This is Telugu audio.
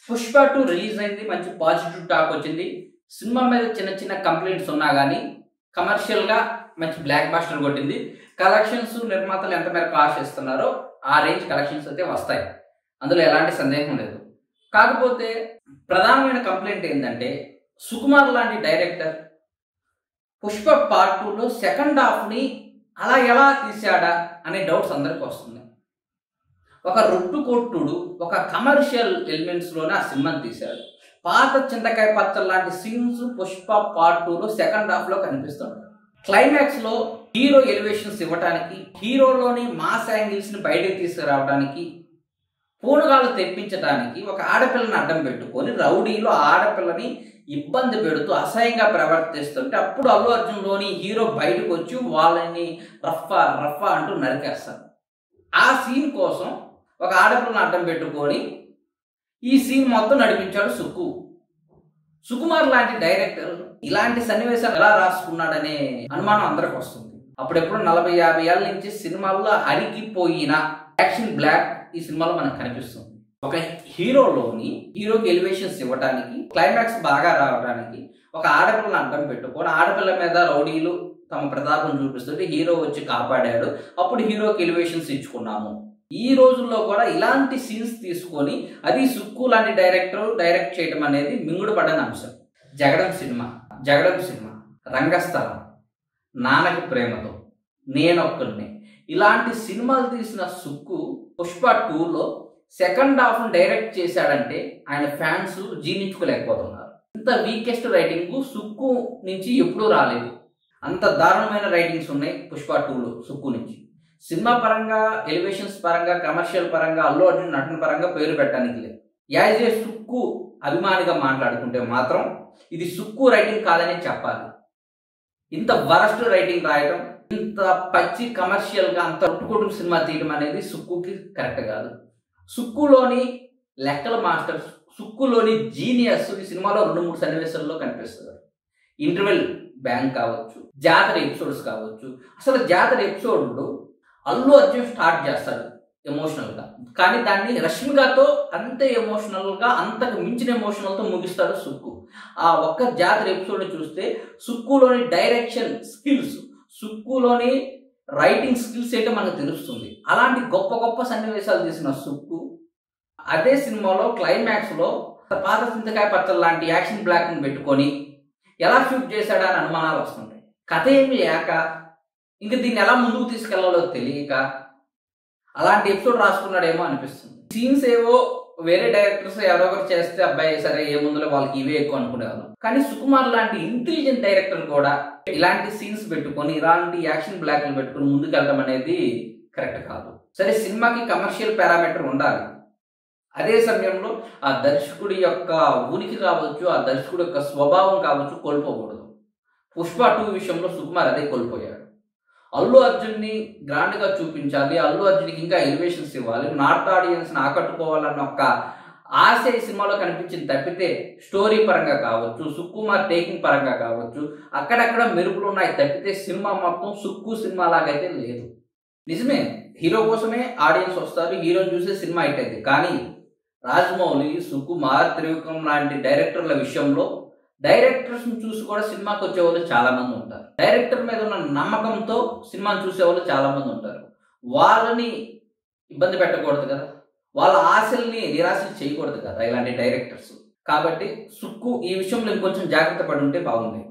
పుష్ప 2 రిలీజ్ అయింది, మంచి పాజిటివ్ టాక్ వచ్చింది. సినిమా మీద చిన్న చిన్న కంప్లైంట్స్ ఉన్నా కానీ కమర్షియల్గా మంచి బ్లాక్ బాస్టర్ కొట్టింది. కలెక్షన్స్ నిర్మాతలు ఎంత మేరకు ఆశిస్తున్నారో ఆ రేంజ్ కలెక్షన్స్ అయితే వస్తాయి, అందులో ఎలాంటి సందేహం లేదు. కాకపోతే ప్రధానమైన కంప్లైంట్ ఏంటంటే సుకుమార్ లాంటి డైరెక్టర్ పుష్ప పార్ట్ 2లో సెకండ్ హాఫ్ని అలా ఎలా తీశాడా అనే డౌట్స్ అందరికి వస్తుంది. ఒక రొట్టు కొట్టుడు ఒక కమర్షియల్ ఎలిమెంట్స్లోనే ఆ సినిమాని తీశాడు. పాత చింతకాయ పచ్చల్ లాంటి సీన్స్ పుష్ప పార్ట్ 2లో సెకండ్ హాఫ్లో కనిపిస్తుంది. క్లైమాక్స్లో హీరో ఎలివేషన్స్ ఇవ్వడానికి, హీరోలోని మాస్ యాంగిల్స్ని బయటకు తీసుకురావడానికి, పూనగాలు తెప్పించడానికి ఒక ఆడపిల్లని అడ్డం పెట్టుకొని రౌడీలో ఆడపిల్లని ఇబ్బంది పెడుతూ అసహ్యంగా ప్రవర్తిస్తుంటే అప్పుడు అల్లు అర్జున్లోని హీరో బయటకు వచ్చి వాళ్ళని రఫా రఫా అంటూ నరికేస్తారు. ఆ సీన్ కోసం ఒక ఆడపిల్లని అడ్డం పెట్టుకొని ఈ సీన్ మొత్తం నడిపించాడు సుకుమార్ లాంటి డైరెక్టర్ ఇలాంటి సన్నివేశాలు ఎలా రాసుకున్నాడనే అనుమానం అందరికి వస్తుంది. అప్పుడెప్పుడు 40-50 ఏళ్ళ నుంచి సినిమాల్లో అరిగిపోయిన యాక్షన్ బ్లాక్ ఈ సినిమాలో మనకు కనిపిస్తుంది. ఒక హీరోకి ఎలివేషన్స్ ఇవ్వడానికి, క్లైమాక్స్ బాగా రావడానికి ఒక ఆడపిల్లని అడ్డం పెట్టుకొని ఆడపిల్ల మీద రౌడీలు తమ ప్రతాపం చూపిస్తుంటే హీరో వచ్చి కాపాడాడు, అప్పుడు హీరోకి ఎలివేషన్స్ ఇచ్చుకున్నాము. ఈ రోజుల్లో కూడా ఇలాంటి సీన్స్ తీసుకొని అది సుక్కు లాంటి డైరెక్టర్ డైరెక్ట్ చేయడం అనేది మింగుడు పడని అంశం. జగడం సినిమా, రంగస్థలం, నాన్నకి ప్రేమతో, నేనొక్కడిని ఇలాంటి సినిమాలు తీసిన సుక్కు పుష్ప 2లో సెకండ్ హాఫ్ డైరెక్ట్ చేశాడంటే ఆయన ఫ్యాన్స్ జీర్ణించుకోలేకపోతున్నారు. ఇంత వీకెస్ట్ రైటింగ్ సుక్కు నుంచి ఎప్పుడూ రాలేదు. అంత దారుణమైన రైటింగ్స్ ఉన్నాయి పుష్ప 2లో సుక్కు నుంచి. సినిమా పరంగా, ఎలివేషన్స్ పరంగా, కమర్షియల్ పరంగా, అల్లు అర్జున్ నటన పరంగా పేరు పెట్టడానికి లేదు. యాజ్ ఏ సుక్కు అభిమానిగా మాట్లాడుకుంటే మాత్రం ఇది సుక్కు రైటింగ్ కాదని చెప్పాలి. ఇంత వరస్ట్ రైటింగ్ రాయడం, ఇంత పచ్చి కమర్షియల్గా అంత కొట్టుకొట్టు సినిమా తీయడం అనేది సుక్కుకి కరెక్ట్ కాదు. సుక్కులోని లెక్కల మాస్టర్, సుక్కులోని జీనియస్ ఈ సినిమాలో 2-3 సన్నివేశాల్లో కనిపిస్తుంది. ఇంటర్వెల్ బ్యాంక్ కావచ్చు, జాతర ఎపిసోడ్స్ కావచ్చు. అసలు జాతర ఎపిసోడ్లో అల్లు అర్జున్ స్టార్ట్ చేస్తాడు ఎమోషనల్గా, కానీ దాన్ని రష్మికతో అంతే ఎమోషనల్గా, అంతకు మించిన ఎమోషనల్తో ముగిస్తాడు సుక్కు. ఆ ఒక్క జాతర ఎపిసోడ్ని చూస్తే సుక్కులోని డైరెక్షన్ స్కిల్స్, సుక్కులోని రైటింగ్ స్కిల్స్ ఏంటో మనకు తెలుస్తుంది. అలాంటి గొప్ప గొప్ప సన్నివేశాలు తీసిన సుక్కు అదే సినిమాలో క్లైమాక్స్లో పాత చింతకాయ పచ్చల్ లాంటి యాక్షన్ బ్లాక్ని పెట్టుకొని ఎలా షూట్ చేశాడా అని అనుమానాలు వస్తుంటాయి. కథ ఏమి లేక ఇంక దీన్ని ఎలా ముందుకు తీసుకెళ్లాలో తెలియక అలాంటి ఎపిసోడ్ రాసుకున్నాడేమో అనిపిస్తుంది. సీన్స్ ఏవో వేరే డైరెక్టర్స్ ఎవరొకరు చేస్తే అబ్బాయి సరే ఏముందులో వాళ్ళకి ఇవే ఎక్కువ అనుకునేవాళ్ళం. కానీ సుకుమార్ లాంటి ఇంటెలిజెంట్ డైరెక్టర్ కూడా ఇలాంటి సీన్స్ పెట్టుకొని, ఇలాంటి యాక్షన్ బ్లాక్లు పెట్టుకొని ముందుకు వెళ్ళడం అనేది కరెక్ట్ కాదు. సరే, సినిమాకి కమర్షియల్ పారామీటర్ ఉండాలి. అదే సమయంలో ఆ దర్శకుడి యొక్క ఉనికి కావచ్చు, ఆ దర్శకుడి యొక్క స్వభావం కావచ్చు కోల్పోకూడదు. పుష్ప 2 విషయంలో సుకుమార్ అదే కోల్పోయాడు. అల్లు అర్జున్ని గ్రాండ్గా చూపించాలి, అల్లు అర్జున్కి ఇంకా ఎలివేషన్స్ ఇవ్వాలి, నార్త్ ఆడియన్స్ని ఆకట్టుకోవాలన్న ఒక ఆశ ఈ సినిమాలో కనిపించింది తప్పితే స్టోరీ పరంగా కావచ్చు, సుకుమార్ టేకింగ్ పరంగా కావచ్చు అక్కడక్కడ మెరుపులు ఉన్నాయి తప్పితే సినిమా మొత్తం సుక్కు సినిమా లాగైతే లేదు. నిజమే, హీరో కోసమే ఆడియన్స్ వస్తారు, హీరోని చూసే సినిమా హిట్ అయింది. కానీ రాజమౌళి, సుకుమార్, త్రివిక్రమ్ లాంటి డైరెక్టర్ల విషయంలో డైరెక్టర్స్ని చూసి కూడా సినిమాకి వచ్చేవాళ్ళు చాలా మంది ఉంటారు. డైరెక్టర్ మీద ఉన్న నమ్మకంతో సినిమాని చూసేవాళ్ళు చాలా మంది ఉంటారు. వాళ్ళని ఇబ్బంది పెట్టకూడదు కదా, వాళ్ళ ఆశల్ని నిరాశలు చేయకూడదు కదా ఇలాంటి డైరెక్టర్స్. కాబట్టి సుక్కు ఈ విషయంలో ఇంకొంచెం జాగ్రత్త పడి ఉంటే బాగుంది.